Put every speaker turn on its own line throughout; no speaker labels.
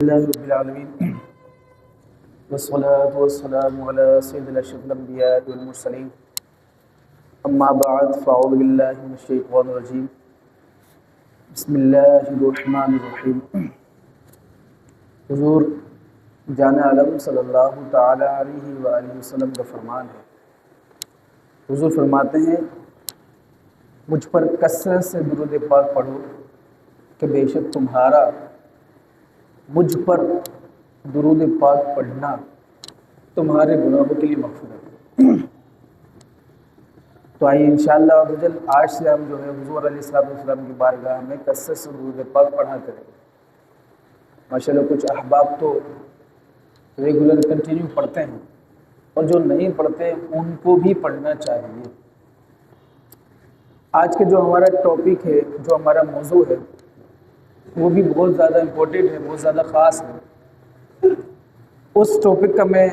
अल्हम्दुलिल्लाहि वस्सलातु वस्सलामु अला सय्यिदिल अशरफिल अंबिया वल मुरसलीन अम्मा बअद फ़अऊज़ु बिल्लाहि मिनश शैतानिर रजीम बिस्मिल्लाहिर रहमानिर रहीम। हुज़ूर जाने आलम सल्लल्लाहु तआला अलैहि व आलिहि वसल्लम का फरमान है। हुज़ूर फरमाते हैं, मुझ पर कसरत से दुरूद पाक पढ़ो कि बेशक तुम्हारा मुझ पर दुरूद पाक पढ़ना तुम्हारे गुनाहों के लिए मग़फ़िरत है। तो आइए इंशाअल्लाह अज़्ज़ल आज से हम जो है हुज़ूर अलैहिस्सलाम की बारगाह में कसरत से दुरूद पाक पढ़ा करेंगे। माशाअल्लाह कुछ अहबाब तो रेगुलर कंटिन्यू पढ़ते हैं और जो नहीं पढ़ते उनको भी पढ़ना चाहिए। आज के जो हमारा टॉपिक है, जो हमारा मौजू है, वो भी बहुत ज़्यादा इम्पोर्टेंट है, बहुत ज़्यादा ख़ास है। उस टॉपिक का मैं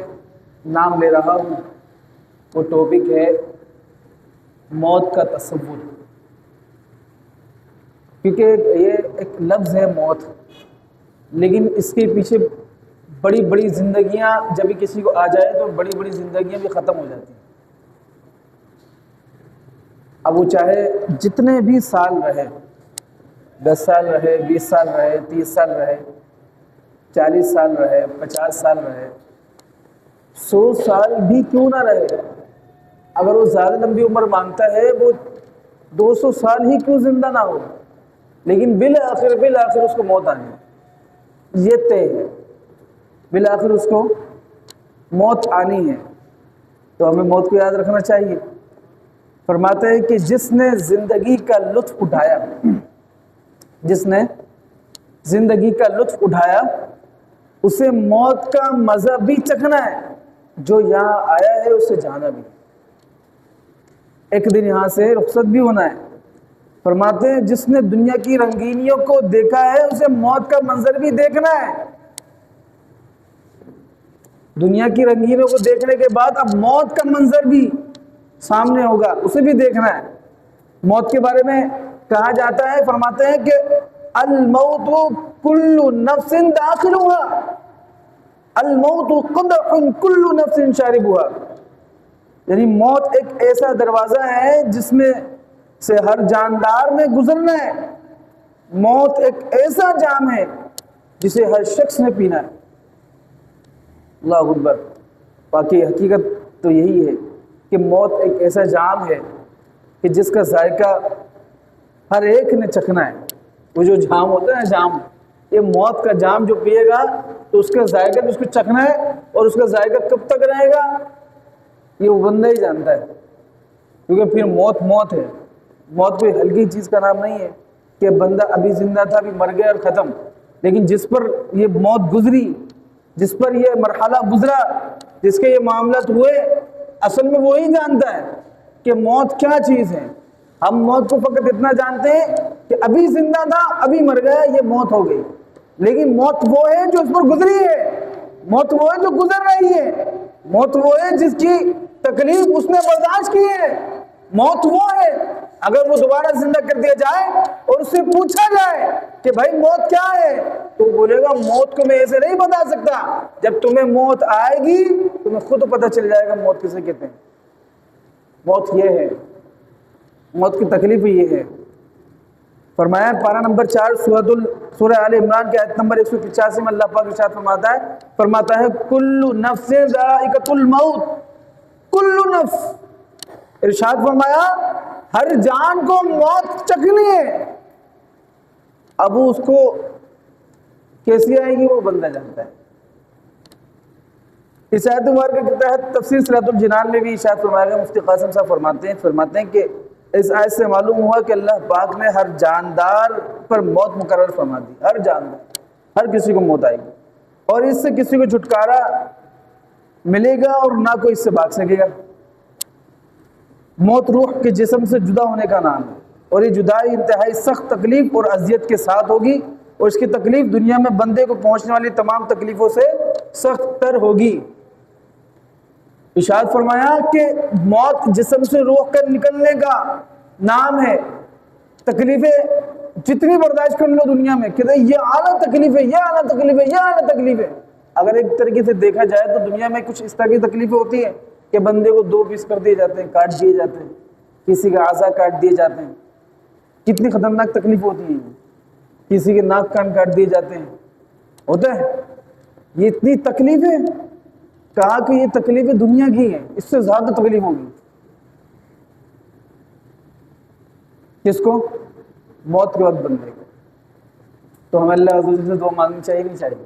नाम ले रहा हूँ, वो टॉपिक है मौत का तसव्वुर। क्योंकि ये एक लफ्ज़ है मौत, लेकिन इसके पीछे बड़ी बड़ी ज़िंदगियाँ जब भी किसी को आ जाए तो बड़ी बड़ी ज़िंदगियाँ भी ख़त्म हो जाती हैं। अब वो चाहे जितने भी साल रहे, 10 साल रहे, 20 साल रहे, 30 साल रहे, 40 साल रहे, 50 साल रहे, 100 साल भी क्यों ना रहे, अगर वो ज़्यादा लंबी उम्र मांगता है, वो 200 साल ही क्यों ज़िंदा ना हो, लेकिन बिल आखिर उसको मौत आनी है। ये तय है, बिल आखिर उसको मौत आनी है। तो हमें मौत को याद रखना चाहिए। फरमाते हैं कि जिसने ज़िंदगी का लुत्फ़ उठाया, जिसने ज़िंदगी का लुत्फ़ उठाया, उसे मौत का मज़ा भी चखना है। जो यहाँ आया है उसे जाना भी, एक दिन यहाँ से रुखसत भी होना है। फरमाते हैं जिसने दुनिया की रंगीनियों को देखा है, उसे मौत का मंजर भी देखना है। दुनिया की रंगीनियों को देखने के बाद अब मौत का मंजर भी सामने होगा, उसे भी देखना है। मौत के बारे में कहा जाता है, फरमाते हैं कि अल मौतु कुल्लु नफ्सिन दाखिलुहा, अल मौतु क़दहुन कुल्लु नफ्सिन शारिबुहा। यानी मौत एक ऐसा दरवाज़ा है जिसमें से हर जानदार ने गुजरना है। मौत एक ऐसा जाम है जिसे हर शख्स ने पीना है। अल्लाहु अकबर। बाकी हकीकत तो यही है कि मौत एक ऐसा जाम है कि जिसका जायका हर एक ने चखना है। वो जो जाम होता है ना, जाम, ये मौत का जाम जो पिएगा तो उसका जायका भी उसको चखना है, और उसका जायका कब तक रहेगा ये वो बंदा ही जानता है। क्योंकि फिर मौत है। मौत कोई हल्की चीज़ का नाम नहीं है कि बंदा अभी जिंदा था, अभी मर गया और ख़त्म। लेकिन जिस पर ये मौत गुजरी, जिस पर ये मरहला गुजरा, जिसके ये मामलात हुए, असल में वो ही जानता है कि मौत क्या चीज़ है। हम मौत को फकत इतना जानते हैं कि अभी जिंदा था, अभी मर गया, ये मौत हो गई। लेकिन मौत वो है जो उस पर गुजरी है, मौत वो है जो गुजर रही है, मौत वो है जिसकी तकलीफ उसने बर्दाश्त की है। मौत वो है, अगर वो दोबारा जिंदा कर दिया जाए और उससे पूछा जाए कि भाई मौत क्या है, तो बोलेगा मौत को मैं ऐसे नहीं बता सकता। जब तुम्हें मौत आएगी तुम्हें खुद पता चल जाएगा मौत किसे कहते हैं। मौत ये है, मौत की तकलीफ ये है। फरमाया पारा नंबर 4 सूरह आल इमरान के आयत नंबर 185 में अल्लाह पाक इरशाद फरमाता है कुल्लु नफ्सिन ज़ाइक़तुल मौत, कुल्लु नफ्स, इरशाद फरमाया हर जान को मौत चखनी है। अब उसको कैसी आएगी वो बंदा जानता है। इस आयत मुबारक के तहत तफसीर सिरातुल जिनान में भी इरशाद फरमाया गया। मुफ्ती कासिम साहब फरमाते हैं कि इस आयत से मालूम हुआ कि अल्लाह पाक ने हर जानदार पर मौत मुकर्रर फरमा दी। हर जानदार, हर किसी को मौत आएगी, और इससे किसी को छुटकारा मिलेगा और ना कोई इससे भाग सकेगा। मौत रूह के जिस्म से जुदा होने का नाम है, और ये जुदाई इंतहाई सख्त तकलीफ और अजियत के साथ होगी, और इसकी तकलीफ दुनिया में बंदे को पहुंचने वाली तमाम तकलीफों से सख्त तर होगी। इरशाद फरमाया कि मौत जिस्म से रूह का निकलने का नाम है। तकलीफें जितनी बर्दाश्त कर लो दुनिया में, कहते ये आला तकलीफ है, ये आला तकलीफ है, ये आला तकलीफ है। अगर एक तरीके से देखा जाए तो दुनिया में कुछ इस तरह की तकलीफें होती हैं कि बंदे को 2 पीस कर दिए जाते हैं, काट दिए जाते हैं, किसी का आज़ा काट दिए जाते हैं। कितनी खतरनाक तकलीफ होती है। किसी के नाक कान काट दिए जाते हैं, होता है। ये इतनी तकलीफ है, कहा कि ये तकलीफें दुनिया की हैं, इससे ज्यादा तकलीफ होगी किसको? मौत के वक्त बंदे को। तो हमें अल्लाह अज़्ज़ वजल से दुआ मांगनी चाहिए नहीं चाहिए?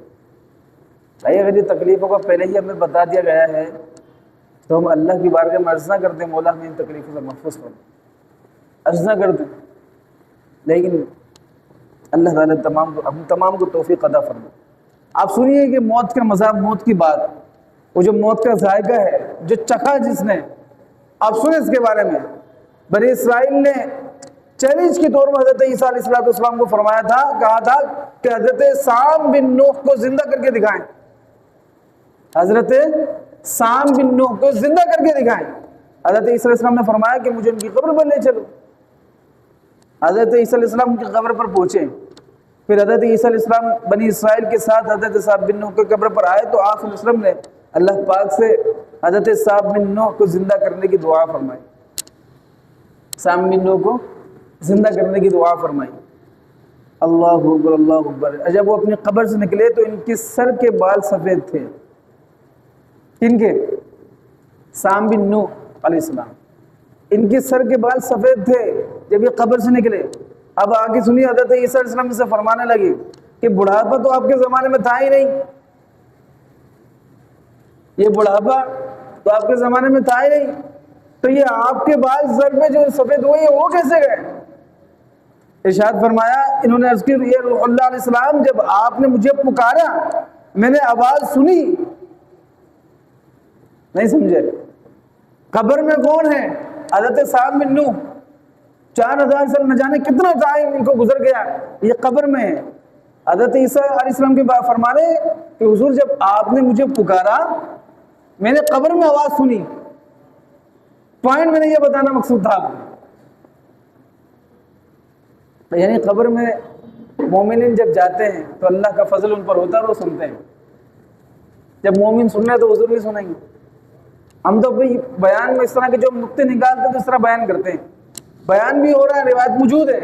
भाई अगर ये तकलीफ़ों का पहले ही हमें बता दिया गया है तो हम अल्लाह की बारगाह में अर्ज़ ना करते मौला हमें इन तकलीफ़ों से महफूज कर, अर्ज़ ना करते। लेकिन अल्लाह ताला हम तमाम को तौफ़ीक़ अता फरमाए। आप सुनिए कि मौत का मज़ाक, मौत की बात, वो जो मौत का जायका है, जो चखा जिसने, आप सुने इसके बारे में। बनी इस्राइल ने चैलेंज के तौर पर हज़रत ईसा अलैहिस्सलाम को फरमाया था, कहा था कि हज़रत साम बिन नूह को जिंदा करके दिखाएं, हज़रत साम बिन नूह को जिंदा करके दिखाएं। हज़रत ईसा अलैहिस्सलाम ने फरमाया कि मुझे उनकी कब्र पर ले चलो। हज़रत ईसा अलैहिस्सलाम उनकी कब्र पर पहुंचे। फिर हज़रत ईसा अलैहिस्सलाम बनी इस्राइल के साथ हज़रत साम बिन नूह की कब्र पर आए तो आप अलैहिस्सलाम ने अल्लाह पाक से हज़रत साम बिन नूह को जिंदा करने की दुआ फरमाई, साम बिन नूह को जिंदा करने की दुआ फरमाई। अल्लाहु अकबर, अल्लाहु अकबर। जब वो अपनी कब्र से निकले तो इनके सर के बाल सफ़ेद थे। किनके? साम बिन नूह अलैहिस्सलाम, इनके सर के बाल सफ़ेद थे जब ये कब्र से निकले। अब आगे सुनिए, हज़रत ईसा अलैहिस्सलाम से फरमाने लगे कि बुढ़ापा तो आपके ज़माने में था ही नहीं, ये बुढ़ापा तो आपके ज़माने में था ही नहीं, तो ये आपके बाल सर पे जो सफ़ेद हुए वो कैसे गए? इरशाद फरमाया, इन्होंने अर्ज़ की, ये रूहुल्लाह अलैहिस्सलाम, जब आपने मुझे पुकारा, मैंने आवाज़ सुनी। नहीं समझे? कब्र में कौन है? हज़रत साम बिन नूह। 4000 साल न जाने कितना टाइम इनको गुजर गया, ये कब्र में है। हज़रत ईसा अलैहिस्सलाम के बाद फरमाने कि हुजूर, जब आपने मुझे पुकारा, मैंने कब्र में आवाज़ सुनी। पॉइंट मैंने ये बताना मकसूद था। यानी कब्र में मोमिन जब जाते हैं तो अल्लाह का फजल उन पर होता है, वो सुनते हैं। जब मोमिन सुन रहे हैं तो हुजूर नहीं सुनेंगे। हम तो भाई बयान में इस तरह के जो नुक्ते निकालते हैं तो इस तरह बयान करते हैं, बयान भी हो रहा है, रिवायत मौजूद है,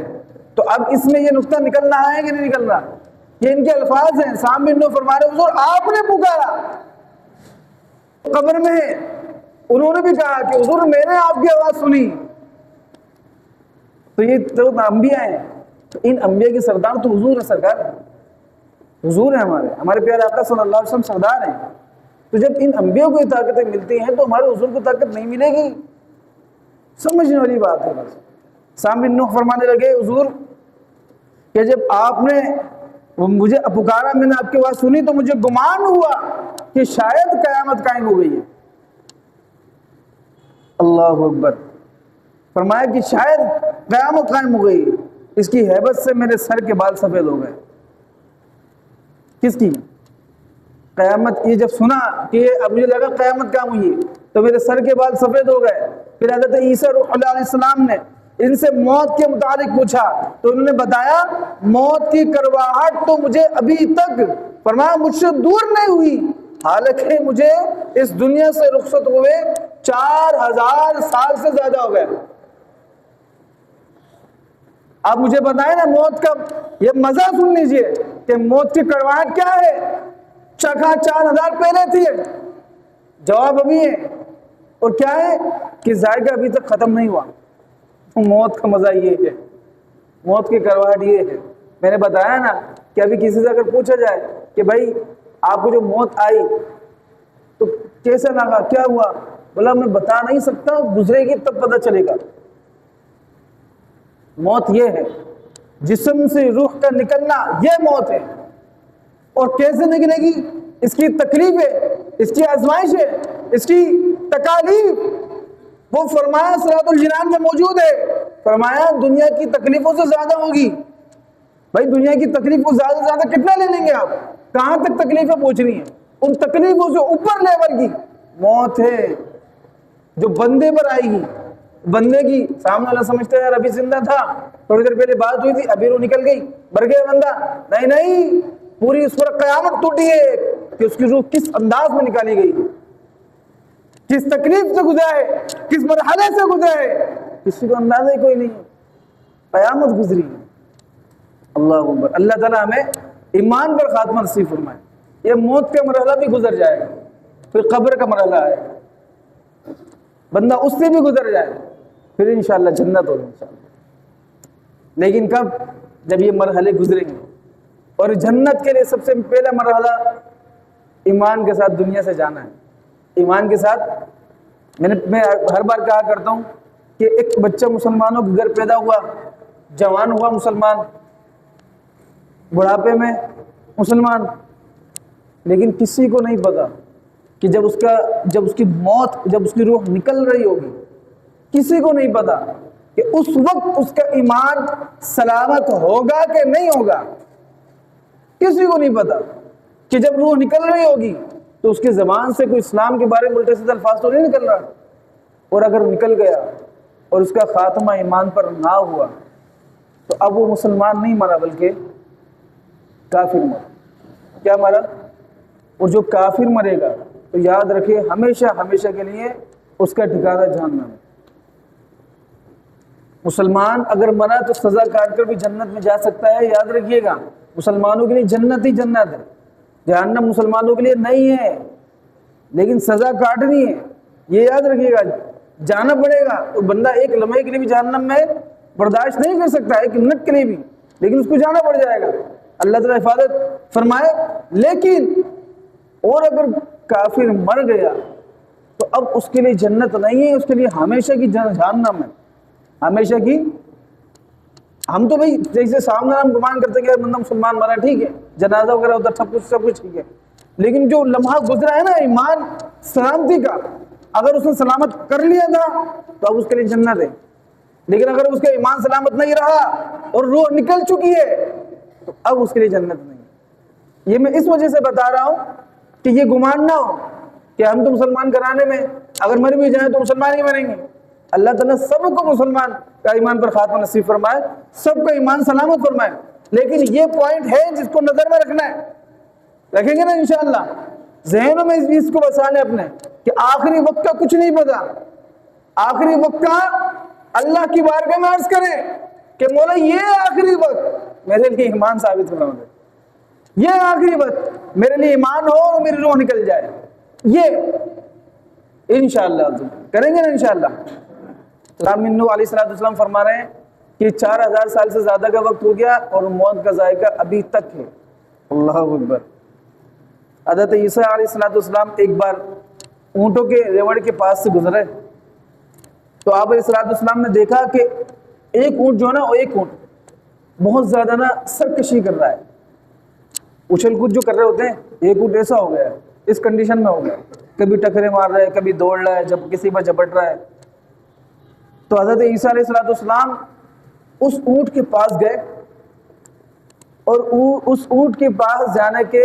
तो अब इसमें ये नुक्ता निकल रहा है कि नहीं निकल रहा? ये इनके अल्फाज हैं। साम बिन नूह फरमा रहे, हुजूर आपने पुकारा, कब्र में उन्होंने भी कहा कि हुजूर मैंने आपकी आवाज़ सुनी। तो ये तो अंबिया हैं, तो इन अंबिया के सरदार तो हुजूर है, सरकार हुजूर है, हमारे प्यारे आका सल्लल्लाहु अलैहि वसल्लम सरदार हैं। तो जब इन अंबिया को ये ताकतें मिलती हैं तो हमारे हुजूर को ताकत नहीं मिलेगी? समझने वाली बात है। बस साम बिन नूह फरमाने लगे, हुजूर कि जब आपने मुझे पुकारा, मैंने आपकी आवाज़ सुनी, तो मुझे गुमान हुआ कि शायद क़यामत कायम हो गई है। अल्लाहु अकबर। फरमाया कि शायद क़यामत कायम हो गई। इसकी हैबत से मेरे सर के बाल सफ़ेद हो गए। किसकी? क़यामत। ये जब सुना कि अब मुझे लगा क़यामत काम हुई है तो मेरे सर के बाल सफ़ेद हो गए। फिर हज़रत ईसा अलैहिस्सलाम ने इनसे मौत के मुतालिक पूछा तो उन्होंने बताया, मौत की करवाहट तो मुझे अभी तक, फरमाया, मुझसे दूर नहीं हुई, हालांकि मुझे इस दुनिया से रुखसत हुए 4000 साल से ज्यादा हो गए। आप मुझे बताएं ना, मौत का ये मजा सुन लीजिए कि मौत की करवाहट क्या है। चखा 4000 पहले थी, जवाब अभी है, और क्या है कि जायका अभी तक खत्म नहीं हुआ। तो मौत का मजा ये है, मौत की करवाहट ये है। मैंने बताया ना कि अभी किसी से अगर पूछा जाए कि भाई आपको जो मौत आई तो कैसा लगा, क्या हुआ, बोला मैं बता नहीं सकता, गुजरेगी तब पता चलेगा। मौत ये है, जिस्म से रूह का निकलना, ये मौत है। और कैसे निकलेगी, इसकी तकलीफ है, इसकी आजमाइश है, इसकी तकालीफ, वो फरमाया सिरातुल जिनान में मौजूद है। फरमाया दुनिया की तकलीफों से ज्यादा होगी। भाई दुनिया की तकलीफ को ज्यादा से ज्यादा कितना ले लेंगे आप? कहां तक तकलीफें पहुंचनी है? उन तकलीफों से ऊपर लेवल की मौत है जो बंदे पर आएगी। बंदे की सामने वाला समझते हैं यार अभी जिंदा था, थोड़ी देर पहले बात हुई थी, अभी वो निकल गई, मर गया बंदा। नहीं नहीं, पूरी उस पर कयामत टूटी है कि उसकी रूह किस अंदाज में निकाली गई, किस तकलीफ से गुजरे, किस मरहले से गुजरे, किसी को अंदाजा ही कोई नहीं है। कयामत गुजरी है। अल्लाह अकबर। अल्लाह ताला हमें ईमान पर खात्मा नसीब फरमाए। ये मौत का मरहला भी गुजर जाएगा, फिर कब्र का मरहला है, बंदा उससे भी गुजर जाए, फिर इंशाअल्लाह जन्नत होगी इंशाअल्लाह। लेकिन कब? जब ये मरहले गुजरेंगे। और जन्नत के लिए सबसे पहला मरहला ईमान के साथ दुनिया से जाना है। ईमान के साथ मैं हर बार कहा करता हूँ कि एक बच्चा मुसलमानों के घर पैदा हुआ, जवान हुआ मुसलमान, बुढ़ापे में मुसलमान, लेकिन किसी को नहीं पता कि जब उसकी मौत, जब उसकी रूह निकल रही होगी, किसी को नहीं पता कि उस वक्त उसका ईमान सलामत होगा कि नहीं होगा। किसी को नहीं पता कि जब रूह निकल रही होगी तो उसकी ज़बान से कोई इस्लाम के बारे में उल्टे सीधे अल्फाज तो नहीं निकल रहा, और अगर निकल गया और उसका खात्मा ईमान पर ना हुआ तो अब वो मुसलमान नहीं मरा बल्कि काफिर मरा। क्या मरा? और जो काफिर मरेगा तो याद रखिए हमेशा हमेशा के लिए उसका ठिकाना जहन्नम है। मुसलमान अगर मरा तो सज़ा काट कर भी जन्नत में जा सकता है, याद रखिएगा। मुसलमानों के लिए जन्नत ही जन्नत है, जहन्नम मुसलमानों के लिए नहीं है, लेकिन सज़ा काटनी है, ये याद रखिएगा। जाना पड़ेगा, तो बंदा एक लम्हे के लिए भी जहन्नम में बर्दाश्त नहीं कर सकता, एक मिनट के लिए भी, लेकिन उसको जाना पड़ जाएगा। अल्लाह ताला हिफाजत फरमाए। लेकिन और अगर काफिर मर गया तो अब उसके लिए जन्नत नहीं है, उसके लिए हमेशा की जहन्नम है, हमेशा की। हम तो भाई जैसे सामने हम गुमान करते कि बंदा मुसलमान मरा, ठीक है, जनाजा वगैरह होता, सब कुछ ठीक है, लेकिन जो लम्हा गुजरा है ना ईमान सलामती का, अगर उसने सलामत कर लिया था तो अब उसके लिए जन्नत है। लेकिन अगर उसका ईमान सलामत नहीं रहा और रूह निकल चुकी है तो अब उसके लिए जन्नत नहीं। ये मैं इस वजह से बता रहा हूं कि ये गुमान ना हो कि हम तो मुसलमान कराने में अगर मर भी जाए तो मुसलमान ही मरेंगे। अल्लाह ताला सबको मुसलमान का ईमान पर खात्मा नसीब फरमाए, सबका ईमान सलामत फरमाए। लेकिन ये पॉइंट है जिसको नजर में रखना है, रखेंगे ना इंशाअल्लाह, ज़हनों में इसको बसा लें अपने कि आखिरी वक्त का कुछ नहीं पता। आखिरी वक्त का अल्लाह की बारगाह में अर्ज करें कि मौला ये आखिरी वक्त मेरे लिए ईमान साबित फरमा दे, ये आखिरी वक्त मेरे लिए ईमान हो और मेरी रूह निकल जाए। ये इंशाअल्लाह करेंगे ना इंशाअल्लाह। नूह अलैहिस्सलाम फरमा रहे हैं कि 4000 साल से ज्यादा का वक्त हो गया और मौत का जायका अभी तक है। अल्लाह अकबर। हज़रत ईसा अलैहिस्सलाम एक बार ऊँटों के रेवड़ के पास से गुजरे तो आप अलैहिस्सलाम ने देखा कि एक ऊँट जो है ना, वो एक ऊँट बहुत ज्यादा ना सरकशी कर रहा है, उछल कूद जो कर रहे होते हैं। एक ऊँट ऐसा हो गया है, इस कंडीशन में हो गया, कभी टकरे मार रहा है, कभी दौड़ रहा है, जब किसी पर झपट रहा है। तो हज़रत ईसा अलैहिस्सलाम उस ऊँट के पास गए और उस ऊँट के पास जाने के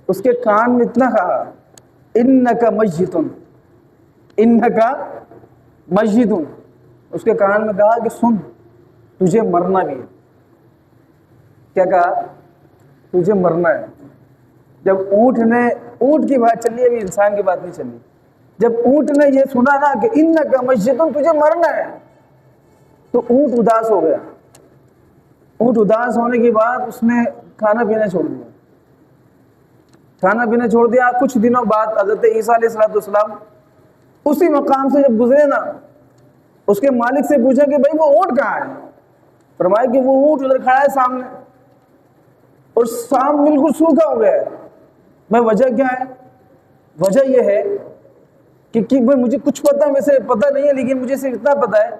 उसके कान में इतना कहा, इन्नका मय्यितुन, इन्नका मय्यितुन। उसके कान में कहा कि सुन, तुझे मरना भी है। क्या कहा? तुझे मरना है। जब ऊँट की बात चली, अभी इंसान की बात नहीं चली, जब ऊँट ने ये सुना ना कि इन्नका मय्यितुन, तुझे मरना है, तो ऊँट उदास हो गया। ऊँट उदास होने के बाद उसने खाना पीना छोड़ दिया। खाना पीना छोड़ दिया। कुछ दिनों बाद हज़रत ईसा अलैहिस्सलाम उसी मकाम से जब गुजरे ना, उसके मालिक से पूछा कि भाई वो ऊँट कहाँ है? फरमाया कि वो ऊँट उधर खड़ा है सामने, और शाम बिल्कुल सूखा हो गया है। मैं वजह क्या है? वजह यह है कि भाई मुझे कुछ पता, वैसे पता नहीं है, लेकिन मुझे सिर्फ इतना पता है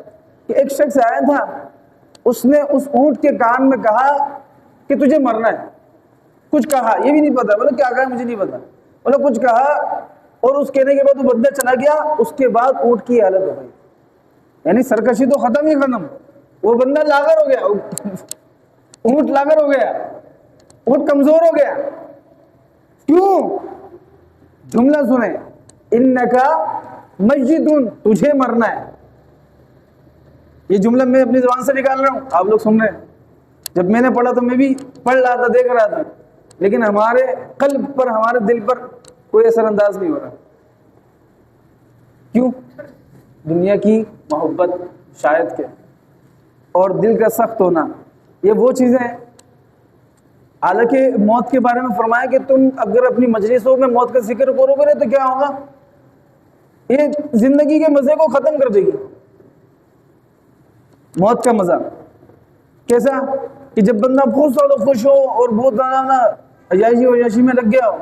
कि एक शख्स आया था, उसने उस ऊँट के कान में कहा कि तुझे मरना है। कुछ कहा, ये भी नहीं पता, बोले क्या कहा मुझे नहीं पता, बोले कुछ कहा, और उस कहने के बाद वो बंदा चला गया। उसके बाद ऊँट की हालत हो गई, यानी सरकशी तो खत्म ही खत्म, वो बंदा लागर हो गया, ऊँट लागर हो गया, ऊँट कमजोर हो गया। क्यों? जुमला सुने, इन्नका मय्यितुन, तुझे मरना है। ये जुमला मैं अपनी ज़ुबान से निकाल रहा हूँ, आप लोग सुन रहे हैं। जब मैंने पढ़ा तो मैं भी पढ़ रहा था, देख रहा था, लेकिन हमारे कल्ब पर, हमारे दिल पर कोई असरअंदाज नहीं हो रहा। क्यों? दुनिया की मोहब्बत शायद के, और दिल का सख्त होना, ये वो चीज़ें हैं। हालांकि मौत के बारे में फरमाया कि तुम अगर अपनी मजलिसों में मौत का जिक्र करोगे ना तो क्या होगा, ये जिंदगी के मजे को खत्म कर देगी। मौत का मजा कैसा कि जब बंदा बहुत ज्यादा खुश हो और बहुत ज्यादा अयाशी वयाशी में लग गया हो,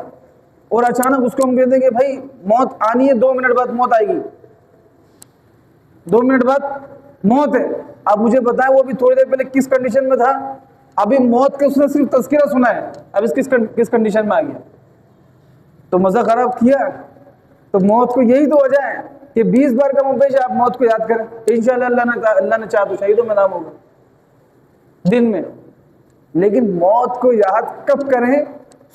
और अचानक उसको हम कहते हैं कि भाई मौत आनी है, 2 मिनट बाद मौत आएगी, 2 मिनट बाद मौत है। अब मुझे बताएं वो भी थोड़ी देर पहले किस कंडीशन में था, अभी मौत के उसने सिर्फ तज़किरा सुना है, अब इस किस कंडीशन में आ गया, तो मजा खराब किया। तो मौत को यही तो वजह है कि 20 बार का मुंबई आप मौत को याद करें, इंशाअल्लाह अल्लाह ने चाहा तो शहीदों में नाम होगा दिन में। लेकिन मौत को याद कब करें,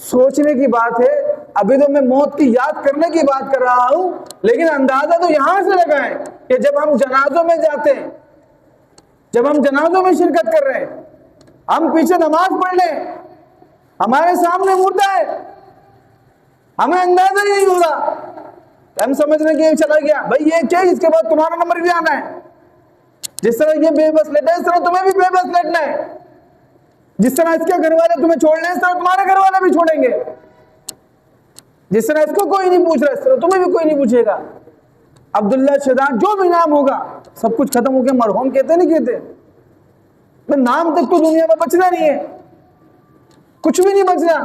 सोचने की बात है। अभी तो मैं मौत की याद करने की बात कर रहा हूं, लेकिन अंदाजा तो यहां से लगाएं कि जब हम जनाजों में जाते हैं, जब हम जनाजों में शिरकत कर रहे हैं, हम पीछे नमाज पढ़ लें, हमारे सामने मुर्दा है, हमें अंदाजा ही नहीं होगा, हम समझने के चला गया भाई ये क्या, इसके बाद तुम्हारा नंबर भी आना है। जिस तरह ये बेबस लेटा है, इस तरह तुम्हें भी बेबस लेटना है। जिस तरह इसके घर वाले तुम्हें छोड़ लें, इस तरह तुम्हारे घर वाले भी छोड़ेंगे। जिस तरह इसको कोई नहीं पूछ रहा, इस तरह तुम्हें भी कोई नहीं पूछेगा। अब्दुल्ला, शहदाद, जो भी नाम होगा सब कुछ खत्म हो गया। मरहूम कहते नहीं कहते, तो नाम तक तो दुनिया में बचना नहीं है, कुछ भी नहीं बचना,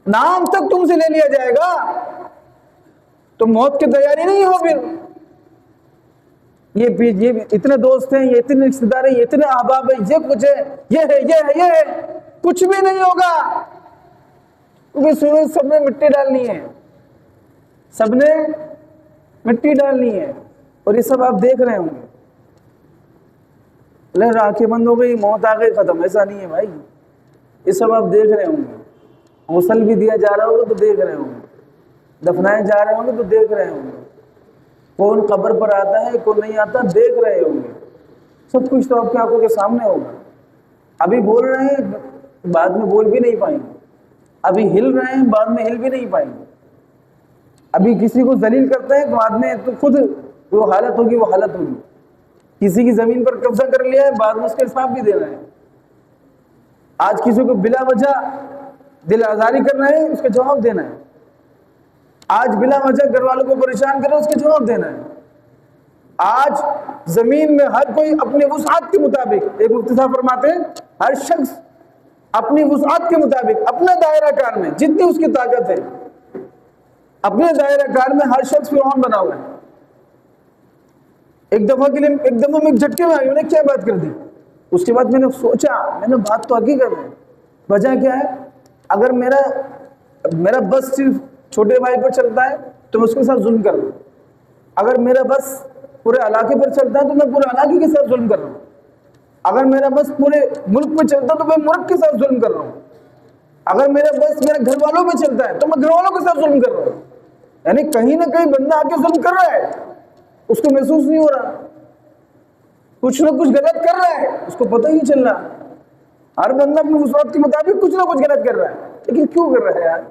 नाम तक तुमसे ले लिया जाएगा। तो मौत की तैयारी नहीं हो फिर। ये इतने दोस्त हैं, ये इतने रिश्तेदार हैं, ये इतने अहबाब हैं, ये कुछ है, ये है, ये है, ये है, कुछ भी नहीं होगा, क्योंकि सूरज सबने मिट्टी डालनी है, सबने मिट्टी डालनी है। और ये सब आप देख रहे होंगे, आंखें बंद हो गई, मौत आ गई, खत्म, ऐसा नहीं है भाई। ये सब आप देख रहे होंगे, गौसल भी दिया जा रहा होगा तो देख रहे होंगे, दफनाए जा रहे होंगे तो देख रहे होंगे, कौन कब्र पर आता है कौन नहीं आता देख रहे होंगे। सब कुछ तो आपकी आंखों के सामने होगा। अभी बोल रहे हैं, बाद में बोल भी नहीं पाएंगे। अभी हिल रहे हैं, बाद में हिल भी नहीं पाएंगे। अभी किसी को जलील करते हैं, बाद में तो खुद वो हालत होगी, वो हालत होगी। किसी की जमीन पर कब्जा कर लिया है, बाद में उसका हिसाब भी देना है। आज किसी को बिला वजह दिल आजारी कर रहे हैं, उसका जवाब देना है। आज बिला वजह घर वालों को परेशान कर रहे हैं, उसका जवाब देना है। आज जमीन में हर कोई अपने वुसअत के मुताबिक, एक मुफ्ती साहब फरमाते हैं, हर शख्स अपनी वुसअत के मुताबिक अपने दायरा कार में जितनी उसकी ताकत है, अपने दायरा कार में हर शख्स फिरौन बना हुआ है। एक दफा के लिए एकदम में एक झटके में आई, उन्हें क्या बात कर दी। उसके बाद मैंने सोचा, मैंने बात तो हकीकत है, वजह क्या है, अगर मेरा बस सिर्फ छोटे भाई पर चलता है तो मैं उसके साथ जुल्म कर रहा हूँ। अगर मेरा बस पूरे इलाके पर चलता है तो मैं पूरे इलाके के साथ जुल्म कर रहा हूँ। अगर मेरा बस पूरे मुल्क पर चलता है तो मैं मुल्क के साथ जुल्म कर रहा हूँ। अगर मेरा बस मेरे घर वालों में चलता है तो मैं घर वालों के साथ जुल्म कर रहा हूँ। यानी कहीं ना कहीं बंदा आके जुल्म कर रहा है, उसको महसूस नहीं हो रहा, कुछ ना कुछ गलत कर रहा है, उसको पता ही नहीं चल रहा। हर बंदा अपने वुसअत के मुताबिक कुछ ना कुछ गलत कर रहा है, लेकिन क्यों कर रहा है यार।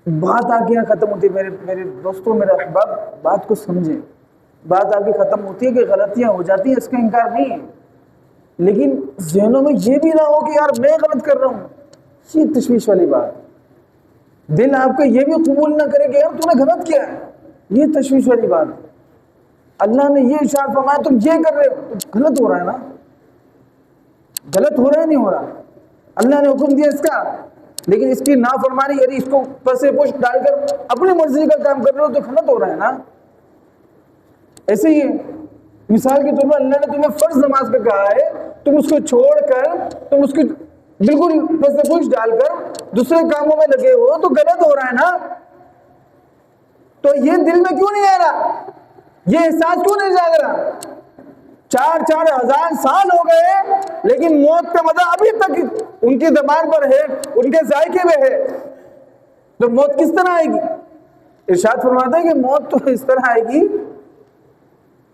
बात आगे यहाँ खत्म होती है मेरे दोस्तों, मेरे अहबाब, बात को समझें। बात आगे खत्म होती है कि गलतियां हो जाती हैं, इसका इनकार नहीं है, लेकिन ज़हनों में ये भी ना हो कि यार मैं गलत कर रहा हूँ। ये तशवीश वाली बात। दिल आपका ये भी कबूल ना करे कि यार तूने गलत किया है, ये तशवीश वाली बात। अल्लाह ने ये इरशाद फरमाया तुम ये कर रहे हो, तो गलत हो रहा है ना, गलत हो रहा है नहीं हो रहा। अल्लाह ने हुक्म दिया इसका, लेकिन इसकी नाफरमानी, यदि इसको पसे पुश डालकर अपनी मर्जी का काम कर रहे हो तो गलत हो रहा है ना। ऐसे ही मिसाल के तौर पर अल्लाह ने तुम्हें फर्ज नमाज का कहा है, तुम उसको छोड़कर तुम उसकी बिल्कुल पसे पुश डालकर दूसरे कामों में लगे हो तो गलत हो रहा है ना। तो ये दिल में क्यों नहीं आ रहा, ये एहसास क्यों नहीं जाग रहा। 4-4 हजार साल हो गए, लेकिन मौत का मजा अभी तक उनकी ज़बान पर है, उनके जायके में है। तो मौत किस तरह आएगी। इरशाद फरमाते हैं कि मौत तो इस तरह आएगी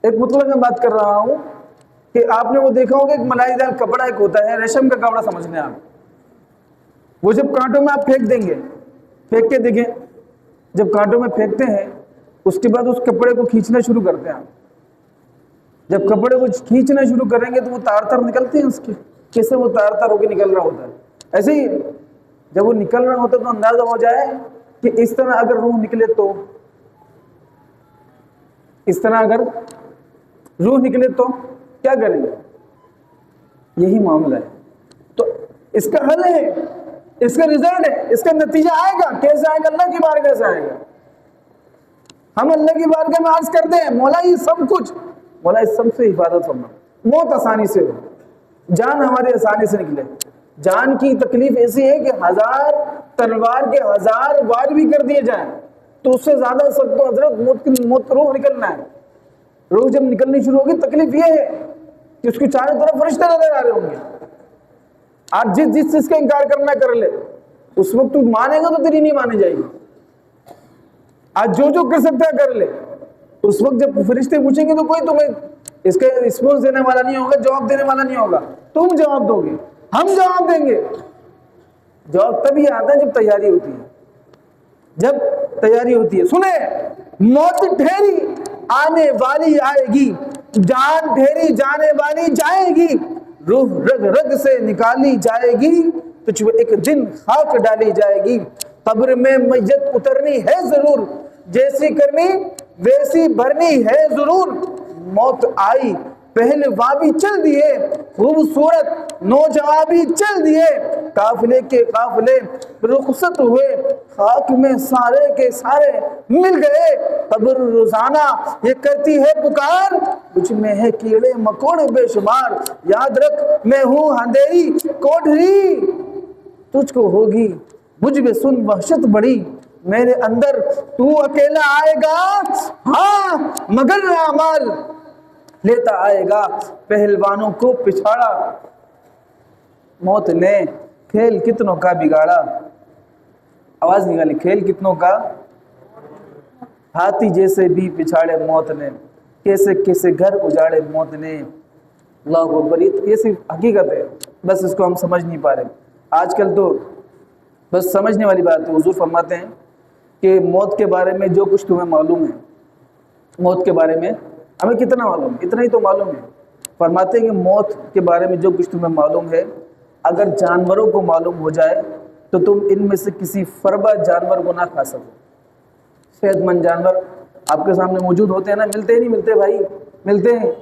एक मतलब मैं बात कर रहा हूं कि आपने वो देखा होगा, एक मलाईदार कपड़ा एक होता है, रेशम का कपड़ा समझ लें आप। वो जब कांटों में आप फेंक देंगे, फेंक के देखें, जब कांटों में फेंकते हैं उसके बाद उस कपड़े को खींचना शुरू करते हैं आप। जब कपड़े को खींचना शुरू करेंगे तो वो तार तार निकलते हैं उसके, कैसे वो तार तार होकर निकल रहा होता है। ऐसे ही जब वो निकल रहा होता है तो अंदाजा हो जाए कि इस तरह अगर रूह निकले तो, इस तरह अगर रूह निकले तो क्या करेंगे। यही मामला है। तो इसका हल है, इसका रिजल्ट है, इसका नतीजा आएगा। कैसे आएगा? अल्लाह की बारगाह से आएगा। हम अल्लाह की बारगाह में अर्ज करते हैं, मौला ये सब कुछ, मौला इस सब से हिफाजत फरमा, मौत आसानी से हो, जान हमारी आसानी से निकले। जान की तकलीफ ऐसी है कि 1000 तलवार के 1000 वार भी कर दिए जाएं तो उससे ज्यादा सख्त तो हजरत मौत का रूह निकलना है। रूह जब निकलनी शुरू होगी, तकलीफ ये है कि उसके चारों तरफ फरिश्ते नजर आ रहे होंगे। आज जिस चीज का इनकार करना कर ले, उस वक्त तू मानेगा तो तेरी नहीं मानी जाएगी। आज जो कर सकता है कर ले, उस वक्त जब फरिश्ते पूछेंगे तो कोई तुम्हें इसका रिस्पॉन्स देने वाला नहीं होगा, जवाब देने वाला नहीं होगा। तुम जवाब दोगे, हम जवाब देंगे। जवाब तभी आता है जब तैयारी होती है, जब तैयारी होती है। सुने, मौत ठहरी आने वाली आएगी, जान ठहरी जाने वाली जाएगी, रूह रग रग से निकाली जाएगी, तुझ पे एक दिन खाक डाली जाएगी। कब्र में मैयत उतरनी है जरूर, जैसी करनी वैसी भरनी है जरूर। मौत आई पहलवा भी चल दिए, खूबसूरत नौजवाबी चल दिए, काफिले के काफिले रुखसत हुए, खाक में सारे के सारे मिल गए। कब्र रोजाना ये करती है पुकार, कुछ में है कीड़े मकोड़े बेशुमार। याद रख मैं हूँ अंधेरी कोठरी, तुझको होगी मुझ में सुन वहशत बड़ी, मेरे अंदर तू अकेला आएगा, हाँ मगर अमाल लेता आएगा, पहलवानों को पिछाड़ा। मौत ने खेल कितनों का बिगाड़ा, आवाज निकाली, खेल कितनों का। हाथी जैसे भी पिछाड़े मौत ने, कैसे कैसे घर उजाड़े मौत ने। अल्लाह अकबर। ये सिर्फ हकीकत है, बस इसको हम समझ नहीं पा रहे आजकल। तो बस समझने वाली बात है। हुजूर फरमाते हैं कि मौत के बारे में जो कुछ तुम्हें मालूम है, मौत के बारे में हमें कितना मालूम, इतना ही तो मालूम है। फरमाते हैं कि मौत के बारे में जो कुछ तुम्हें मालूम है, अगर जानवरों को मालूम हो जाए तो तुम इनमें से किसी फरबा जानवर को ना खा सको। सेहतमंद जानवर आपके सामने मौजूद होते हैं ना, मिलते ही नहीं मिलते भाई, मिलते हैं।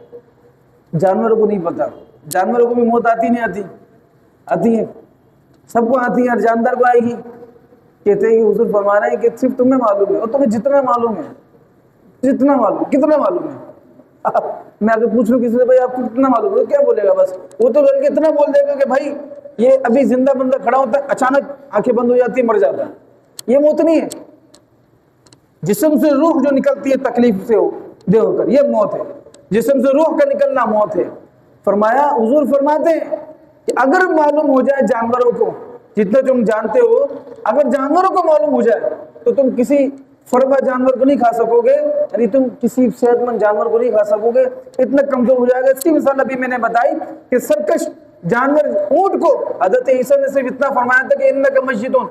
जानवरों को नहीं पता, जानवरों को भी मौत आती नहीं आती, आती है, सबको आती है, हर जानदार को आएगी। कहते हैं कि हुजूर फरमा रहे हैं कि सिर्फ तुम्हें मालूम है, और तुम्हें जितना मालूम है, जितना मालूम, कितना मालूम है। मैं अगर पूछ लूं किसी से, भाई आपको कितना मालूम है, क्या बोलेगा? बस वो तो बल्कि इतना बोल देगा कि भाई ये अभी जिंदा बंदा खड़ा होता है, अचानक आंखें बंद हो जाती है, मर जाता है। ये मौत नहीं है। जिस्म से रूह जो निकलती है तकलीफ से दे होकर, ये मौत है। जिस्म से रूह का निकलना मौत है। फरमाया, हुजूर फरमाते हैं कि अगर मालूम हो जाए जानवरों को, जितना तुम जानते हो, अगर जानवरों को मालूम हो जाए तो तुम किसी फरबा जानवर को नहीं खा सकोगे, यानी तुम किसी सेहतमंद जानवर को नहीं खा सकोगे, इतना कमजोर हो जाएगा। इसकी मिसाल अभी मैंने बताई कि सरकश जानवर ऊंट को हजरत ईसा ने सिर्फ इतना फरमाया था कि इन्नका मय्यतुन,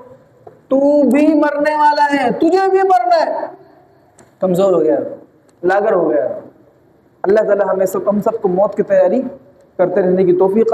तू भी मरने वाला है, तुझे भी मरना है। कमजोर हो गया, लागर हो गया। अल्लाह ताला हमें सब, हम सबको मौत की तैयारी करते रहने की तौफीक